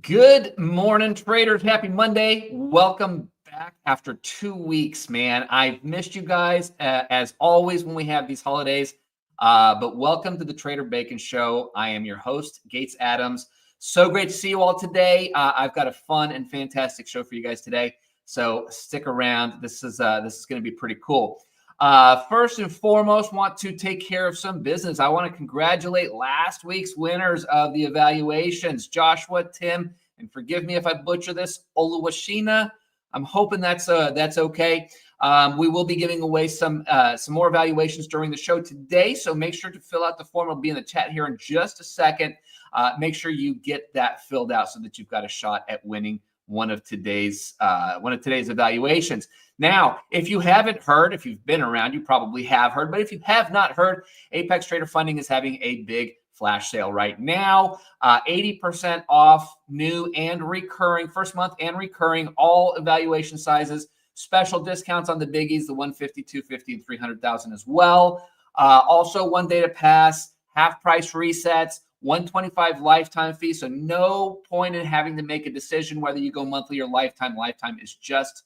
Good morning, traders. Happy Monday. Welcome back after 2 weeks, man. I've missed you guys as always when we have these holidays. But welcome to the Trader Bacon Show. I am your host, Gates Adams. So great to see you all today. I've got a fun and fantastic show for you guys today. So stick around. This is going to be pretty cool. First and foremost, want to take care of some business. I want to congratulate last week's winners of the evaluations, Joshua, Tim, and forgive me if I butcher this, Oluwashina. I'm hoping that's okay. We will be giving away some more evaluations during the show today, so make sure to fill out the form. It'll be in the chat here in just a second. Make sure you get that filled out so that you've got a shot at winning one of today's evaluations. Now, if you haven't heard, if you've been around, you probably have heard, but if you have not heard, Apex Trader Funding is having a big flash sale right now, 80% off new and recurring, first month and recurring, all evaluation sizes, special discounts on the biggies, the 150, 250, and 300,000 as well. Also, one day to pass, half price resets, 125 lifetime fee, so no point in having to make a decision whether you go monthly or lifetime. Lifetime is just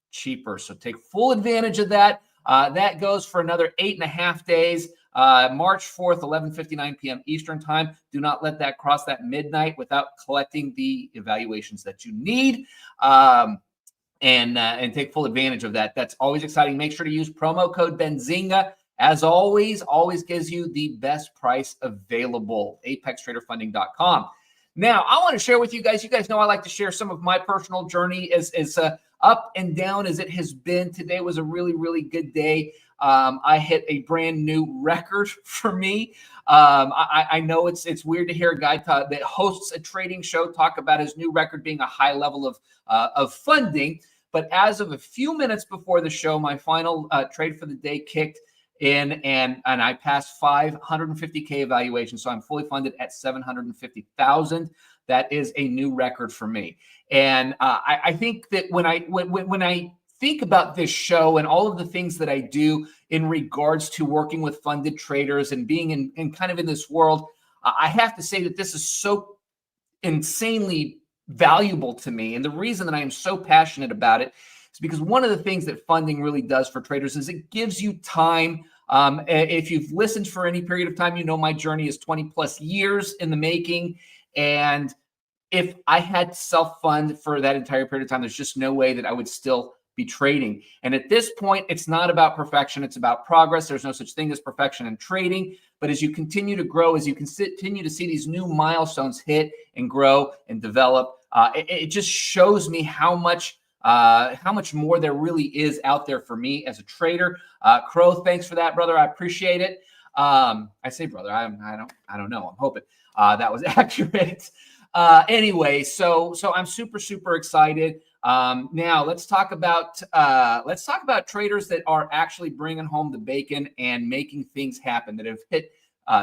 cheaper. So take full advantage of that. That goes for another 8.5 days, March 4th, 11:59 p.m. Eastern time. Do not let that cross that midnight without collecting the evaluations that you need. And take full advantage of that. That's always exciting. Make sure to use promo code Benzinga. As always gives you the best price available. ApexTraderFunding.com. Now, I want to share with you guys. You guys know I like to share some of my personal journey as up and down as it has been. Today was a really, really good day. I hit a brand new record for me. I know it's weird to hear a guy that hosts a trading show talk about his new record being a high level of funding. But as of a few minutes before the show, my final trade for the day kicked in, and I passed 550K evaluation. So I'm fully funded at 750,000. That is a new record for me. And I think that when I think about this show and all of the things that I do in regards to working with funded traders and being in kind of in this world, I have to say that this is so insanely valuable to me. And the reason that I am so passionate about it is because one of the things that funding really does for traders is it gives you time. If you've listened for any period of time, you know my journey is 20 plus years in the making. And if I had to self-fund for that entire period of time, there's just no way that I would still be trading. And at this point, it's not about perfection. It's about progress. There's no such thing as perfection in trading. But as you continue to grow, as you continue to see these new milestones hit and grow and develop, it just shows me how much more there really is out there for me as a trader. Crow, thanks for that, brother. I appreciate it. I say brother. I don't know. I'm hoping that was accurate. Anyway, so I'm super excited. Now let's talk about traders that are actually bringing home the bacon and making things happen, that have hit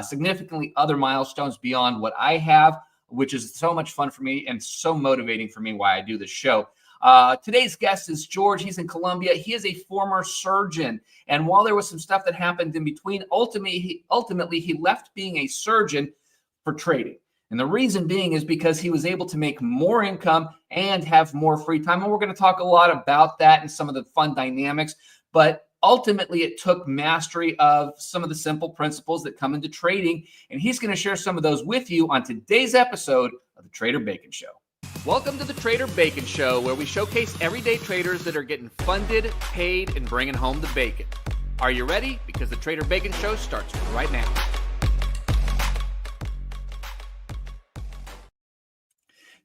significantly other milestones beyond what I have, which is so much fun for me and so motivating for me why I do this show. Today's guest is George. He's in Colombia. He is a former surgeon. And while there was some stuff that happened in between, ultimately he left being a surgeon for trading. And the reason being is because he was able to make more income and have more free time. And we're going to talk a lot about that and some of the fun dynamics. But ultimately, it took mastery of some of the simple principles that come into trading. And he's going to share some of those with you on today's episode of the Trader Bacon Show. Welcome to the Trader Bacon Show, where we showcase everyday traders that are getting funded, paid, and bringing home the bacon. Are you ready? Because the Trader Bacon Show starts right now.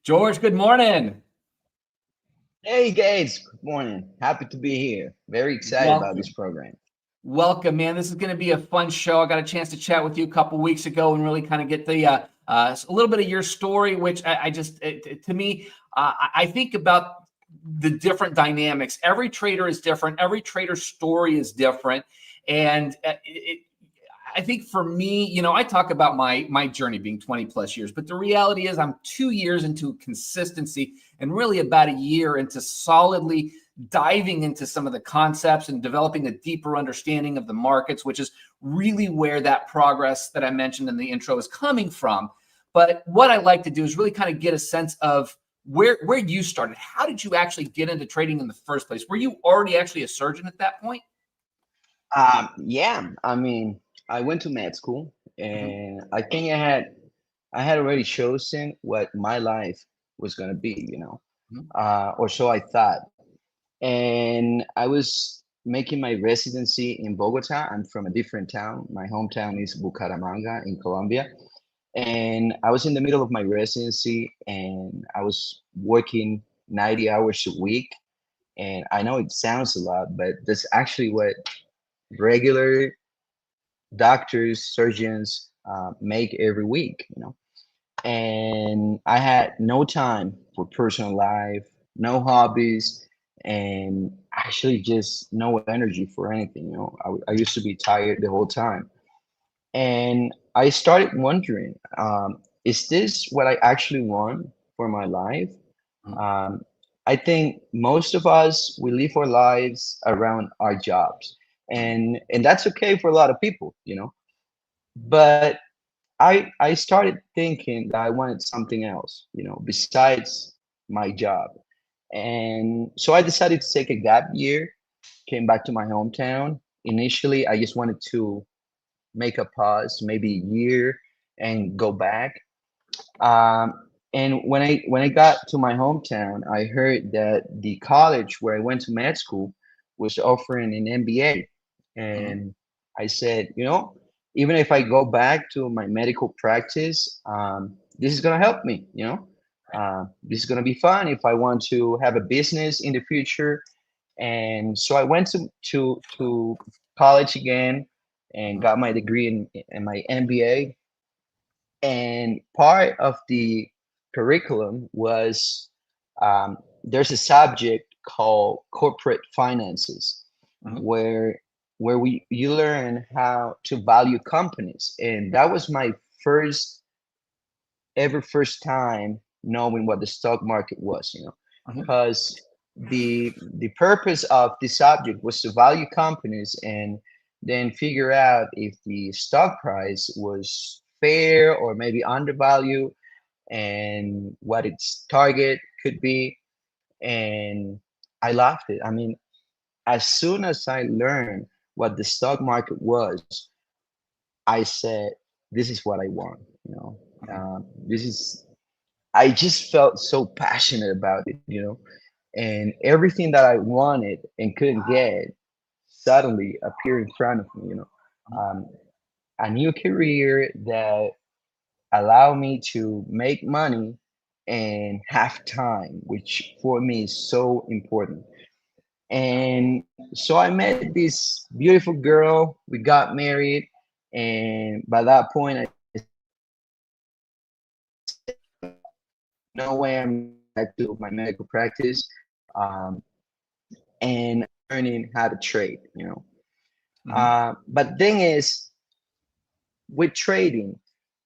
George, good morning. Hey, Gates. Good morning. Happy to be here. Very excited about this program. Welcome, man. This is going to be a fun show. I got a chance to chat with you a couple weeks ago and really kind of get the a little bit of your story, which to me, I think about the different dynamics. Every trader is different. Every trader's story is different. And I think for me, I talk about my journey being 20 plus years, but the reality is I'm 2 years into consistency and really about a year into solidly diving into some of the concepts and developing a deeper understanding of the markets, which is really where that progress that I mentioned in the intro is coming from. But what I like to do is really kind of get a sense of where you started. How did you actually get into trading in the first place? Were you already actually a surgeon at that point? Yeah, I mean, I went to med school, Mhm, and I think I had already chosen what my life was gonna be, mhm, or so I thought. And I was making my residency in Bogota. I'm from a different town. My hometown is Bucaramanga in Colombia. And I was in the middle of my residency, and I was working 90 hours a week. And I know it sounds a lot, but that's actually what regular doctors, surgeons make every week, And I had no time for personal life, no hobbies, and actually just no energy for anything. I used to be tired the whole time. And I started wondering, is this what I actually want for my life? mhm, Um, I think most of us, we live our lives around our jobs. mhm, And that's okay for a lot of people. But I started thinking that I wanted something else, besides my job. And so I decided to take a gap year, came back to my hometown. Initially, I just wanted to make a pause, maybe a year, and go back. And when I got to my hometown, I heard that the college where I went to med school was offering an MBA, mhm, and I said, even if I go back to my medical practice, this is gonna help me. This is gonna be fun if I want to have a business in the future. And so I went to college again and mhm, got my degree in my MBA, and part of the curriculum was, there's a subject called corporate finances, mhm, where we you learn how to value companies, and that was my first first time knowing what the stock market was, mhm, because the purpose of the subject was to value companies and then figure out if the stock price was fair or maybe undervalued, and what its target could be. And I loved it. I mean, as soon as I learned what the stock market was, I said, this is what I want. mhm, This is, I just felt so passionate about it. And everything that I wanted and couldn't get suddenly appeared in front of me. mhm, Um, a new career that allowed me to make money and have time, which for me is so important. And so I met this beautiful girl. We got married, and by that point, I said, no way I'm going back to my medical practice. Um, and learning how to trade. mhm, But thing is, with trading,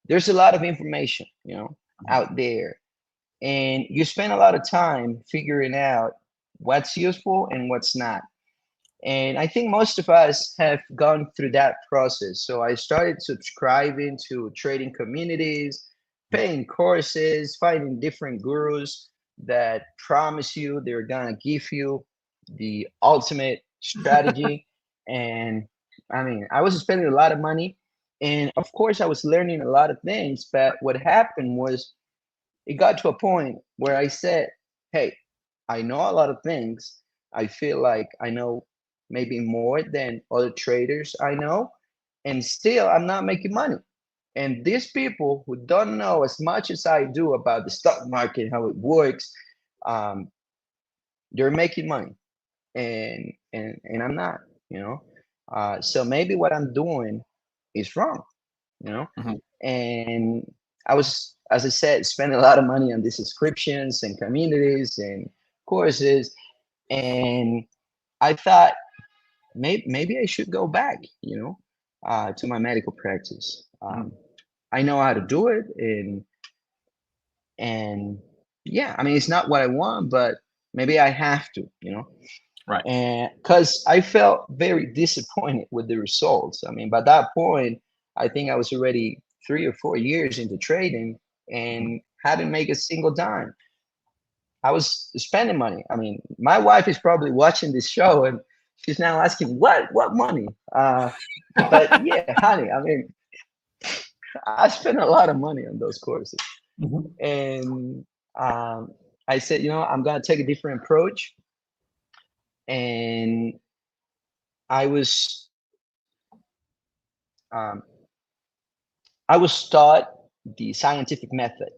there's a lot of information, mhm, out there, and you spend a lot of time figuring out what's useful and what's not. And I think most of us have gone through that process. So I started subscribing to trading communities, paying courses, finding different gurus that promise you they're gonna give you the ultimate strategy. And I mean, I was spending a lot of money, and of course I was learning a lot of things. But what happened was, it got to a point where I said, hey, I know a lot of things. I feel like I know maybe more than other traders I know, and still I'm not making money. And these people who don't know as much as I do about the stock market, how it works, um, they're making money, and I'm not, you know. So maybe what I'm doing is wrong, you know. mhm, And I was, as I said, spending a lot of money on these subscriptions and communities and courses. And I thought, maybe I should go back, to my medical practice. mhm. I know how to do it, and yeah, I mean, it's not what I want, but maybe I have to. Right. And because I felt very disappointed with the results. I mean, by that point, I think I was already 3 or 4 years into trading, and hadn't made a single dime. I was spending money. I mean, my wife is probably watching this show and she's now asking, what money? But yeah, honey, I mean, I spent a lot of money on those courses. Mhm. And um, I said, I'm going to take a different approach. And I was, um, I was taught the scientific method,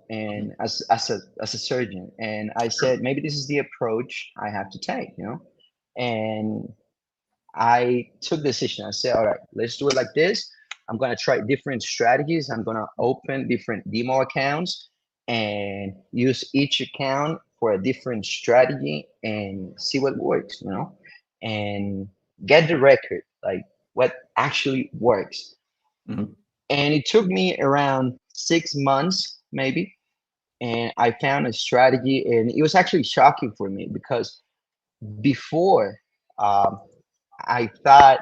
and as a surgeon, and I said maybe this is the approach I have to take, and I took the decision. I said, all right, let's do it like this. I'm gonna try different strategies. I'm gonna open different demo accounts and use each account for a different strategy and see what works, and get the record, like what actually works. Mhm. And it took me around 6 months, maybe. And I found a strategy, and it was actually shocking for me because before, um, I thought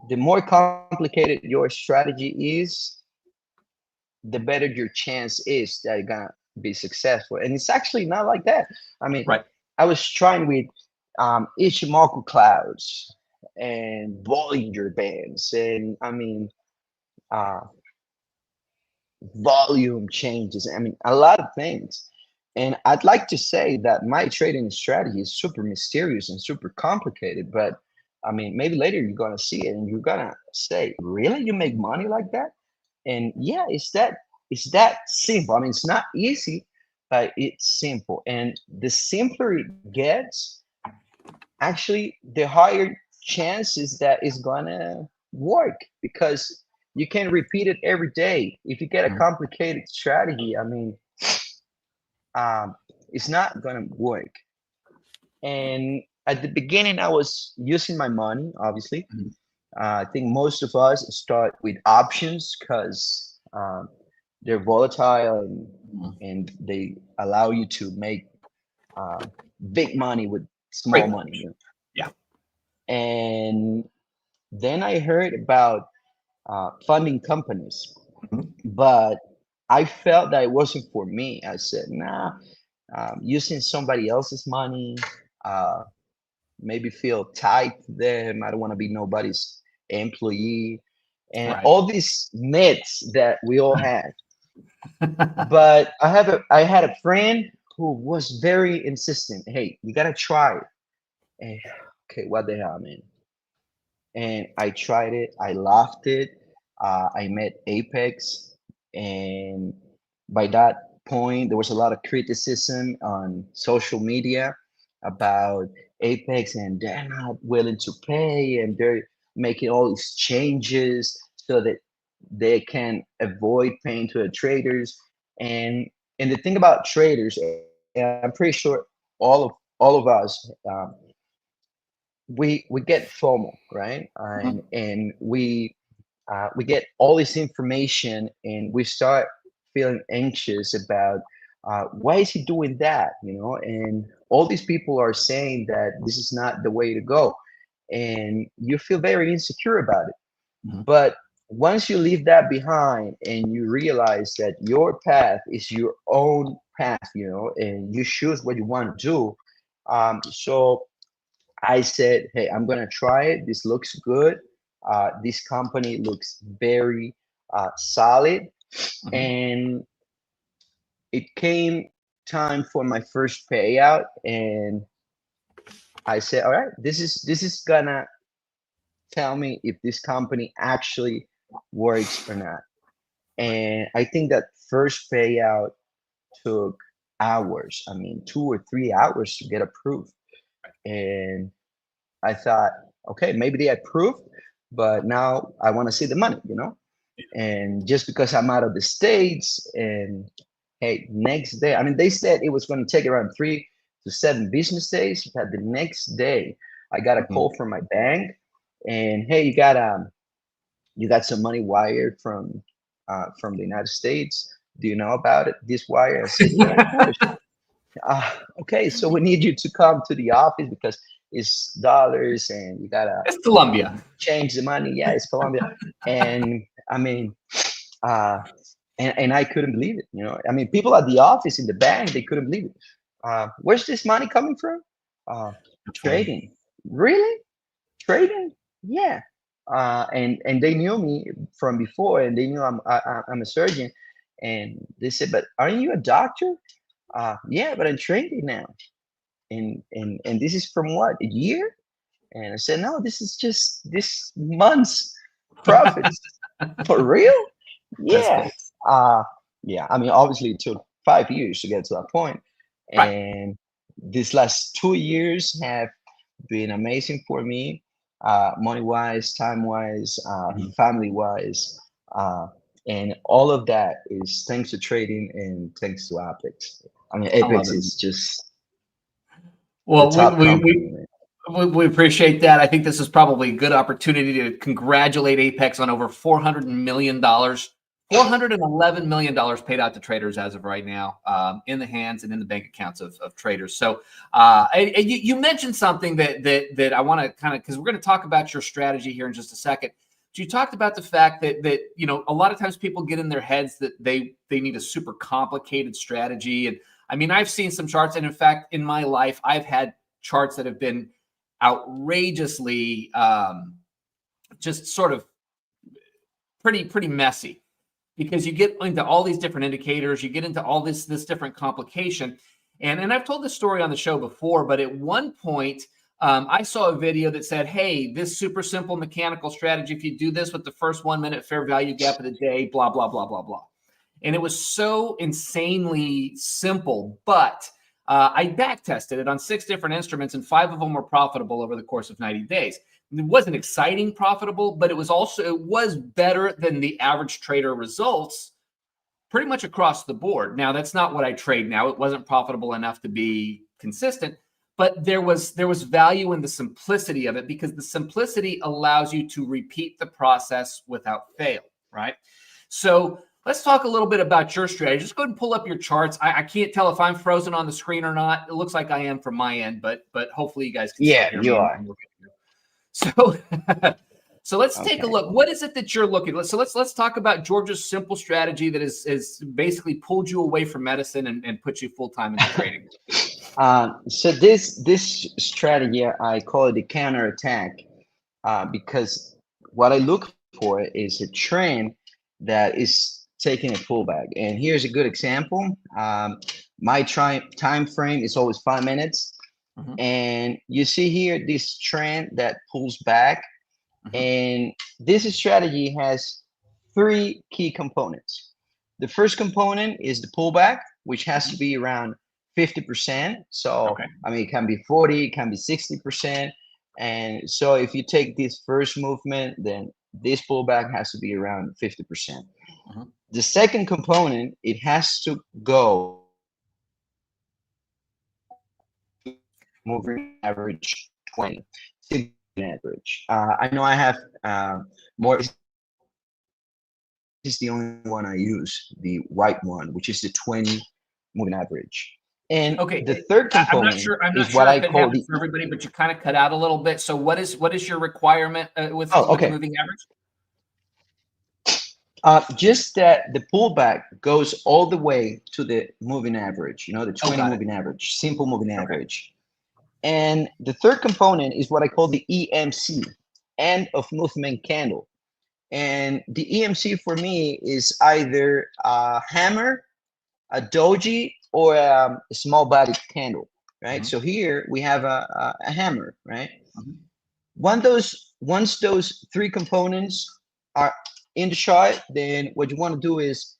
the more complicated your strategy is, the better your chance is that you're gonna be successful. And it's actually not like that. I mean, Right. I was trying with Ishimoku clouds and Bollinger bands, and I mean, uh, volume changes. I mean, a lot of things. And I'd like to say that my trading strategy is super mysterious and super complicated, but I mean, maybe later you're gonna see it and you're gonna say, "Really, you make money like that?" And yeah, it's that simple. I mean, it's not easy, but it's simple. And the simpler it gets, actually, the higher chances that it's gonna work because you can repeat it every day. If you get a Mhm. complicated strategy, I mean, um, it's not gonna work. And at the beginning, I was using my money, obviously. Mhm. I think most of us start with options because they're volatile Mhm. and they allow you to make uh, big money with small Great. money. Yeah. And then I heard about funding companies, Mhm. but I felt that it wasn't for me. I said, nah, using somebody else's money, uh, maybe feel tied to them. I don't want to be nobody's employee, and Right. all these myths that we all had. But I had a friend who was very insistent. Hey, you gotta try it. And, okay, what the hell, man? And I tried it. I loved it. I met Apex, and by that point, there was a lot of criticism on social media about Apex, and they're not willing to pay, and they're making all these changes so that they can avoid paying to the traders. And and the thing about traders, and I'm pretty sure all of us, we get FOMO, right? Mhm. And we get all this information, and we start feeling anxious about why is he doing that, and all these people are saying that this is not the way to go, and you feel very insecure about it. Mhm. But once you leave that behind and you realize that your path is your own path, and you choose what you want to do, so I said, hey, I'm gonna try it. This looks good. This company looks very solid, Mhm. and it came time for my first payout, and I said, all right, this is gonna tell me if this company actually works or not. And I think that first payout took hours. I mean, 2 or 3 hours to get approved, and I thought, okay, maybe they approved, but now I want to see the money, And just because I'm out of the States, and hey, next day, I mean, they said it was going to take around 3 to 7 business days. But the next day, I got a Mhm. call from my bank, and hey, you got some money wired from the United States. Do you know about it? This wire? I said, yeah, of course. Okay, so we need you to come to the office because it's dollars and you gotta It's Colombia. change the money. Yeah, it's Colombia, and I mean, uh, and I couldn't believe it. You know, I mean, people at the office in the bank, they couldn't believe it. Where's this money coming from? Uh, Absolutely. Trading. Really? Trading? Yeah. And they knew me from before, and they knew I'm a surgeon, and they said, "But aren't you a doctor?" Yeah, but I'm training now. And this is from what, a year? And I said, no, this is just this month's profits. For real? That's Yeah. cool. Uh yeah. I mean, obviously it took 5 years to get to that point. Right. And these last 2 years have been amazing for me, money wise, time wise, Mhm. family wise. Uh, and all of that is thanks to trading and thanks to Apex. I mean, I love Apex it. is just the Well, top company, man. we appreciate that. I think this is probably a good opportunity to congratulate Apex on over $400 million, $411 million paid out to traders as of right now, in the hands and in the bank accounts of traders. So, and you mentioned something that I want to kind of, because we're going to talk about your strategy here in just a second. You talked about the fact that you know, a lot of times people get in their heads that they need a super complicated strategy. And I mean, I've seen some charts, and in fact, in my life, I've had charts that have been outrageously, just sort of pretty messy, because you get into all these different indicators, you get into all this different complication. And I've told this story on the show before, but at one point, I saw a video that said, hey, this super simple mechanical strategy, if you do this with the first 1 minute fair value gap of the day, blah, blah, blah, blah, blah. And it was so insanely simple, but I back tested it on 6 different instruments, and 5 of them were profitable over the course of 90 days. It wasn't exciting profitable, but it was better than the average trader results pretty much across the board. Now, that's not what I trade now. It wasn't profitable enough to be consistent, but there was value in the simplicity of it, because the simplicity allows you to repeat the process without fail, right? So let's talk a little bit about your strategy. Just go ahead and pull up your charts. I can't tell if I'm frozen on the screen or not. It looks like I am from my end, but hopefully you guys can still Yeah, hear you me. are. And we're good to go. So, so let's take a Okay. look. What is it that you're looking at? So let's talk about Georgia's simple strategy that is basically pulled you away from medicine and put you full time into trading. So this strategy, I call it the counterattack, because what I look for is a trend that is taking a pullback. And here's a good example. My time frame is always 5 minutes, Mhm, and you see here this trend that pulls back. mhm. And this strategy has 3 key components. The first component is the pullback, which has to Mhm. be around 50%. So, Okay. I mean, it can be 40, it can be 60%. And so if you take this first movement, then this pullback has to be around 50%. Mhm. The second component, it has to go moving average 20, average. I know I have more. Is the only one I use, the white one, which is the 20 moving average. And Okay. the third I'm not component sure. I'm not is what sure I if it call happens the for everybody, but you kind of cut out a little bit. So what is your requirement oh, with the okay. moving average? Just that the pullback goes all the way to the moving average, the Oh, 20 got it. moving average, simple moving Okay. average. And the third component is what I call the EMC, end of movement candle. And the EMC for me is either a hammer, a doji, or a small body candle, right? Mhm, So here we have a hammer, right? mhm, Once those 3 components are in the chart, then what you want to do is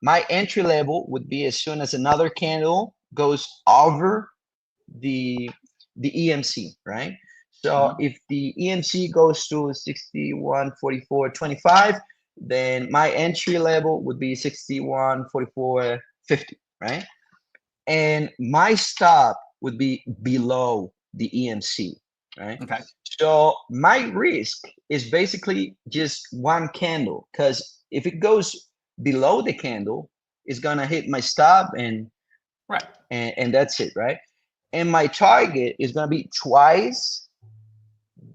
my entry level would be as soon as another candle goes over the EMC, right? So mhm. if the EMC goes to 61.44.25, then my entry level would be 61.44.50, right? And my stop would be below the EMC, right? Okay. So my risk is basically just one candle, because if it goes below the candle, it's gonna hit my stop, Right. and that's it, right? And my target is gonna be twice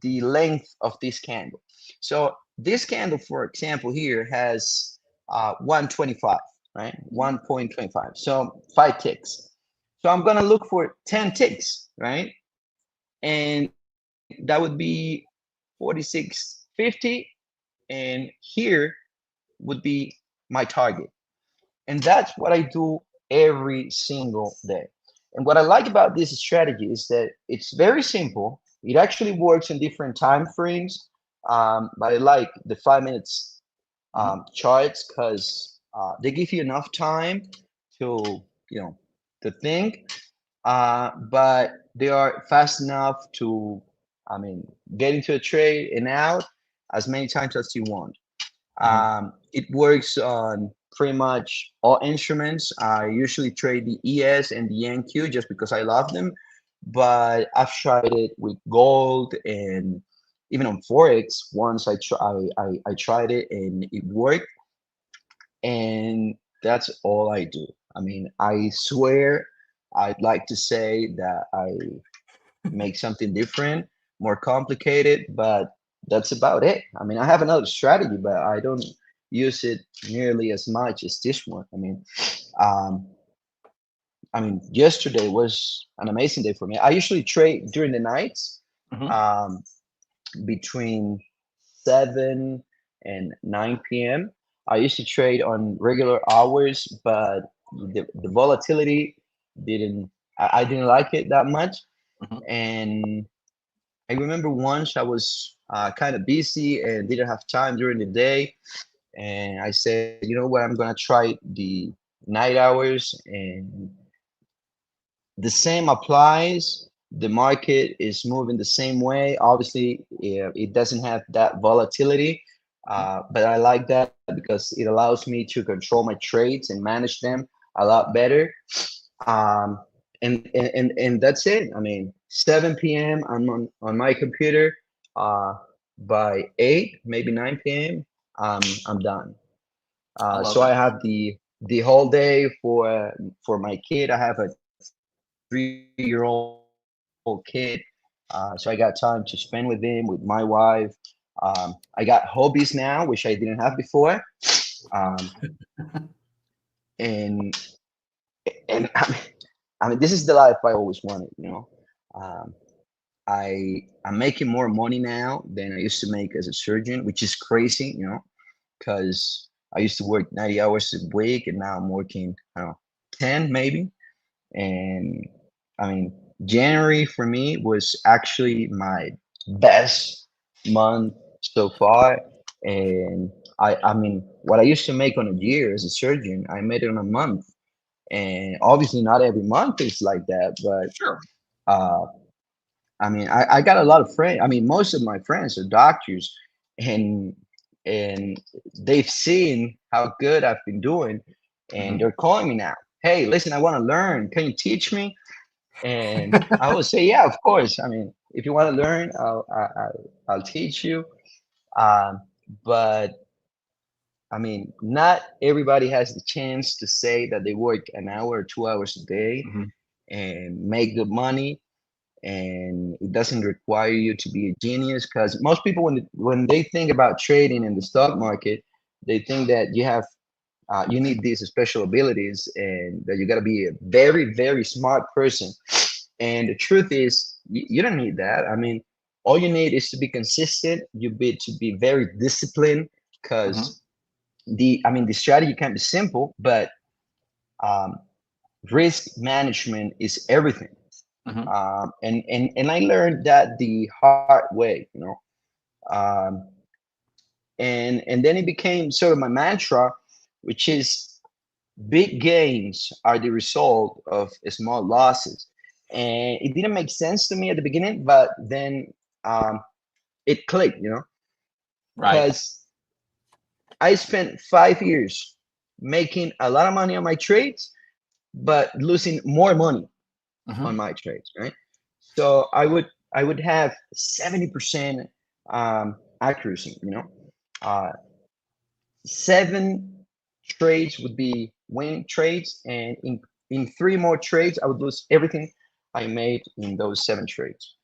the length of this candle. So this candle, for example, here has 125, right? 1.25. So 5 ticks. So I'm gonna look for 10 ticks, right? And that would be 46.50, and here would be my target. And that's what I do every single day. And what I like about this strategy is that it's very simple. It actually works in different time frames. But I like the 5 minutes Mhm. charts because they give you enough time to, you know, to think, but they are fast enough to, I mean, get into a trade and out as many times as you want. Mhm. It works on pretty much all instruments. I usually trade the ES and the NQ just because I love them, but I've tried it with gold and even on Forex. Once I tried it and it worked, and that's all I do. I mean, I swear I'd like to say that I make something different, more complicated, but that's about it. I mean, I have another strategy, but I don't use it nearly as much as this one. Um, yesterday was an amazing day for me. I usually trade during the nights, Mhm. um, between 7 and 9 p.m. I used to trade on regular hours, but the volatility didn't. I didn't like it that much, Mhm. and I remember once I was kind of busy and didn't have time during the day, and I said, you know what, I'm gonna try the night hours, and the same applies. The market is moving the same way. Obviously, yeah, it doesn't have that volatility, but I like that because it allows me to control my trades and manage them a lot better. Um, and that's it. I mean, 7 p.m. I'm on my computer. Uh, by 8, maybe 9 p.m. I'm done. I love So it. I have the whole day for my kid. I have a 3-year-old kid, so I got time to spend with him, with my wife. I got hobbies now, which I didn't have before. Um, and and I mean, this is the life I always wanted. Um, I'm making more money now than I used to make as a surgeon, which is crazy. Because I used to work 90 hours a week, and now I'm working, I don't know, 10 maybe. And I mean, January for me was actually my best month so far. And I mean, what I used to make on a year as a surgeon, I made it on a month. And obviously, not every month is like that, but Sure. uh, I mean, I got a lot of friends. I mean, most of my friends are doctors, and and they've seen how good I've been doing, and Mhm. they're calling me now. Hey, listen, I want to learn. Can you teach me? And I will say, yeah, of course. I mean, if you want to learn, I'll teach you. Um, but I mean, not everybody has the chance to say that they work an hour or 2 hours a day Mhm. and make good money, and it doesn't require you to be a genius. Because most people, when they think about trading in the stock market, they think that you need these special abilities and that you got to be a very, very smart person. And the truth is, you don't need that. I mean, all you need is to be consistent. To be very disciplined, Mhm. because the strategy can be simple, but um, risk management is everything. Mhm. And I learned that the hard way. Um, and then it became sort of my mantra, which is big gains are the result of small losses. And it didn't make sense to me at the beginning, but then um, it clicked, Right. because I spent 5 years making a lot of money on my trades, but losing more money on Mhm. my trades, right? So I would have 70% accuracy, uh, 7 trades would be win trades, and in 3 more trades I would lose everything I made in those 7 trades.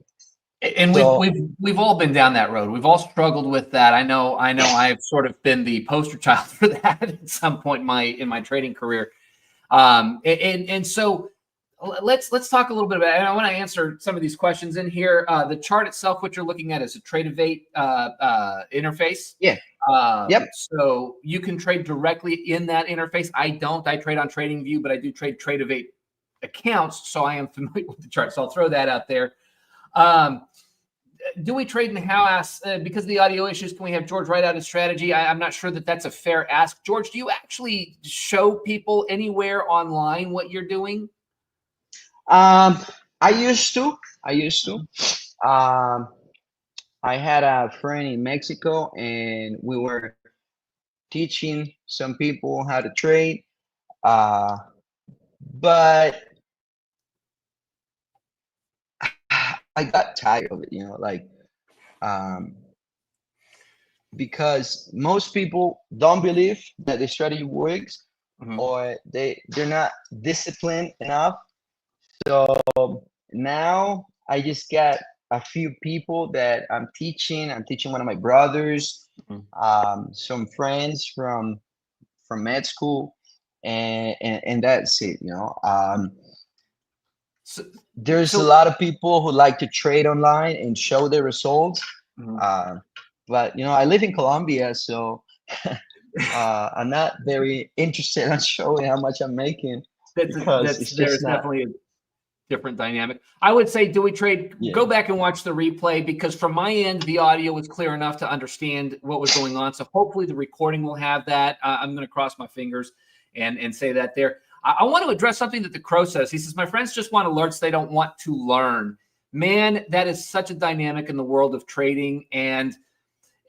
And So we've all been down that road. We've all struggled with that. I know I've sort of been the poster child for that at some point in my trading career. And so let's talk a little bit about it. And I want to answer some of these questions in here. The chart itself, what you're looking at, is a Trade-Evate interface. yeah, yep. So you can trade directly in that interface. I don't. I trade on TradingView, but I do trade Trade-Evate accounts, so I am familiar with the chart. So I'll throw that out there. Do we trade in house? Because of the audio issues, can we have George write out his strategy? I'm not sure that that's a fair ask. George, do you actually show people anywhere online what you're doing? I used to. Um, I had a friend in Mexico, and we were teaching some people how to trade. But I got tired of it, like um, because most people don't believe that the strategy works, or they're not disciplined enough. So now I just got a few people that I'm teaching. I'm teaching one of my brothers, some friends from med school, and that's it. So, There's a lot of people who like to trade online and show their results. But I live in Colombia, so I'm not very interested in showing how much I'm making, because it's there's just not. definitely a different dynamic. I would say, do we trade? Yeah. Go back and watch the replay, because from my end, the audio was clear enough to understand what was going on. So hopefully the recording will have that. I'm going to cross my fingers and say that there. I want to address something that the Crow says. He says, my friends just want alerts. They don't want to learn. Man, that is such a dynamic in the world of trading. And,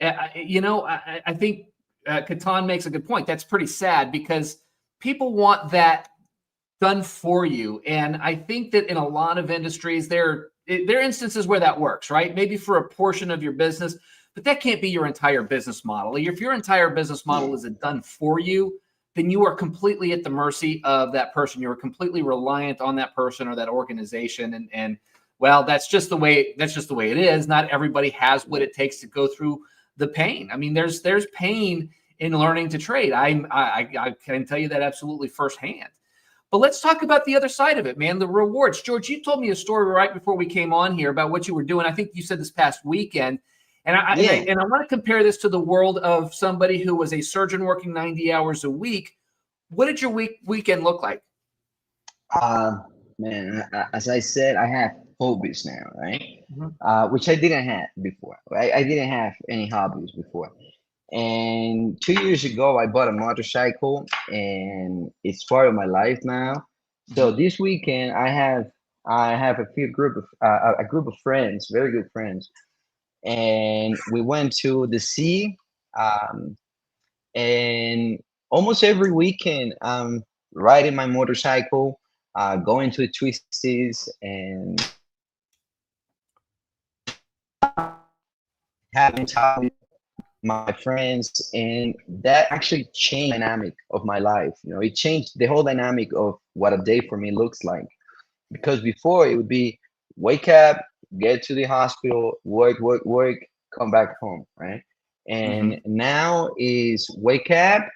I think Catan makes a good point. That's pretty sad, because people want that done for you. And I think that in a lot of industries, there are instances where that works, right? Maybe for a portion of your business, but that can't be your entire business model. If your entire business model is done for you, then you are completely at the mercy of that person. You're completely reliant on that person or that organization. And well, that's just the way it is. Not everybody has what it takes to go through the pain. I mean, there's pain in learning to trade. I can tell you that absolutely firsthand. But let's talk about the other side of it, man, the rewards. George, you told me a story right before we came on here about what you were doing. I think you said this past weekend. And I want to compare this to the world of somebody who was a surgeon working 90 hours a week. What did your weekend look like? Man, as I said, I have hobbies now, right? Which I didn't have before. I didn't have any hobbies before. And 2 years ago, I bought a motorcycle, and it's part of my life now. So this weekend, I have a group of friends, very good friends, and we went to the sea. And almost every weekend, I'm riding my motorcycle, going to twisties and having time with my friends, and that actually changed the dynamic of my life. It changed the whole dynamic of what a day for me looks like. Because before, it would be wake up, get to the hospital, work, come back home, right? And now is wake up,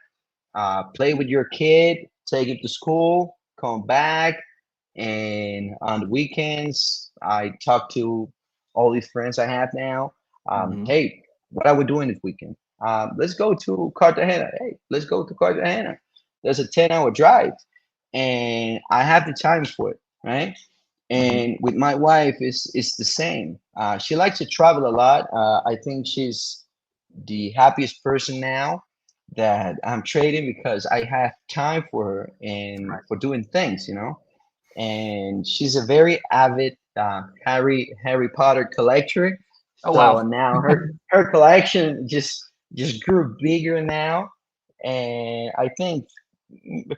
play with your kid, take him to school, come back, and on the weekends, I talk to all these friends I have now. Hey, what are we doing this weekend? Let's go to Cartagena. Hey, let's go to Cartagena. There's a 10-hour drive, and I have the time for it, right? And with my wife, it's the same. She likes to travel a lot. I think she's the happiest person now that I'm trading, because I have time for her and for doing things, And she's a very avid Harry Potter collector. Oh, So wow. now her collection just grew bigger now, and I think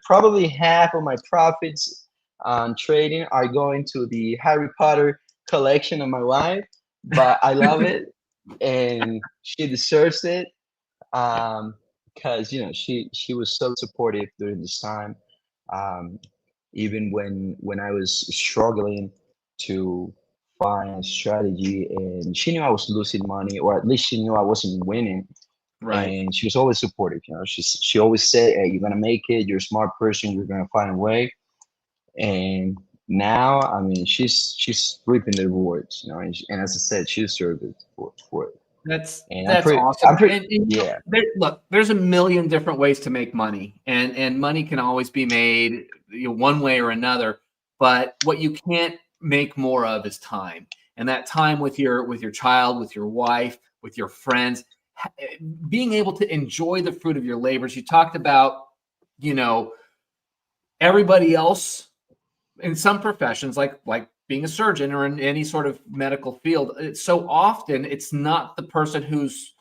probably half of my profits on trading are going to the Harry Potter collection of my wife. But I love it, and she deserves it, because she was so supportive during this time, um, even when I was struggling to find a strategy, and she knew I was losing money, or at least she knew I wasn't winning. Right. And she was always supportive. She always said, "Hey, you're gonna make it. You're a smart person. You're gonna find a way." And now, I mean, she's reaping the rewards. And as I said, she deserves it for it. And That's awesome. I'm pretty, And yeah, look, there's a million different ways to make money, and money can always be made one way or another. But what you can't make more of is time, and that time with your child, with your wife, with your friends, being able to enjoy the fruit of your labors. You talked about, everybody else in some professions, like being a surgeon or in any sort of medical field. So often it's not the person who's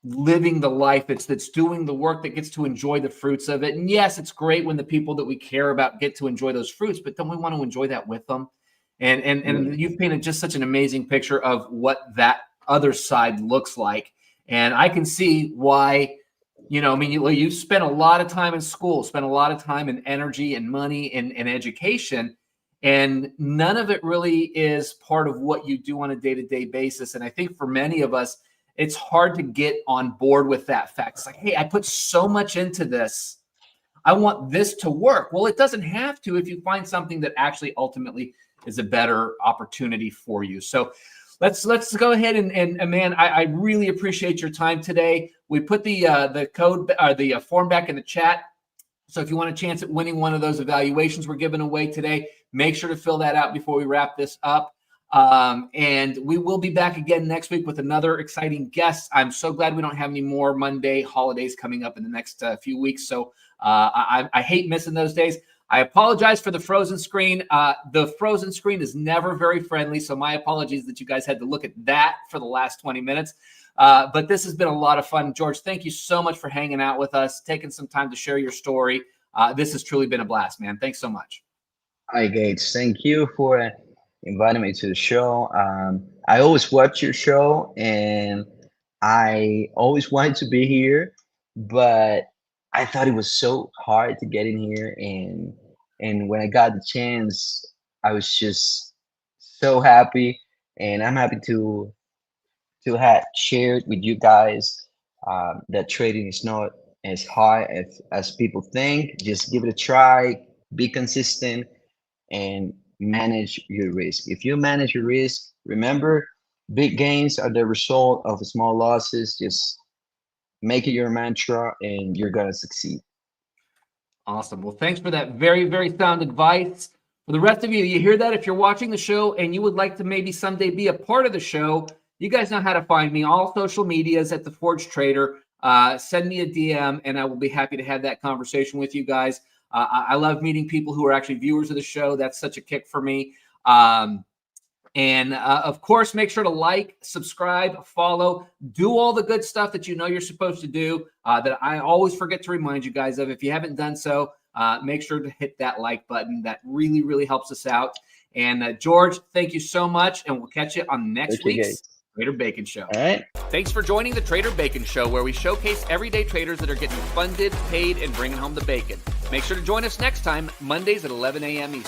living the life that's doing the work that gets to enjoy the fruits of it. And yes, it's great when the people that we care about get to enjoy those fruits, but don't we want to enjoy that with them? And you've painted just such an amazing picture of what that other side looks like. And I can see why, you spent a lot of time in school, spent a lot of time and energy and money and education, and none of it really is part of what you do on a day-to-day basis. And I think for many of us, it's hard to get on board with that fact. It's like, hey, I put so much into this. I want this to work. Well, it doesn't have to if you find something that actually ultimately is a better opportunity for you. So let's go ahead and man, I really appreciate your time today. We put the code or the form back in the chat. So if you want a chance at winning one of those evaluations we're giving away today, make sure to fill that out before we wrap this up. And we will be back again next week with another exciting guest. I'm so glad we don't have any more Monday holidays coming up in the next few weeks. So I hate missing those days. I apologize for the frozen screen. The frozen screen is never very friendly, so my apologies that you guys had to look at that for the last 20 minutes. But this has been a lot of fun. George, thank you so much for hanging out with us, taking some time to share your story. This has truly been a blast, man. Thanks so much. Hi, Gates. Thank you for inviting me to the show. I always watch your show, and I always wanted to be here, but I thought it was so hard to get in here. And when I got the chance, I was just so happy, and I'm happy to have shared with you guys that trading is not as hard as people think. Just give it a try, be consistent, and manage your risk. If you manage your risk, remember, big gains are the result of small losses. Just make it your mantra, and you're gonna succeed. Awesome. Well, thanks for that very, very sound advice. For the rest of you, you hear that? If you're watching the show and you would like to maybe someday be a part of the show, you guys know how to find me. All social medias at The Forge Trader. Send me a DM, and I will be happy to have that conversation with you guys. I love meeting people who are actually viewers of the show. That's such a kick for me. And of course, make sure to like, subscribe, follow, do all the good stuff that you know you're supposed to do that I always forget to remind you guys of. If you haven't done so, make sure to hit that like button. That really, really helps us out. And George, thank you so much. And we'll catch you on next week's Trader Bacon Show. All right. Thanks for joining the Trader Bacon Show, where we showcase everyday traders that are getting funded, paid, and bringing home the bacon. Make sure to join us next time, Mondays at 11 a.m. Eastern.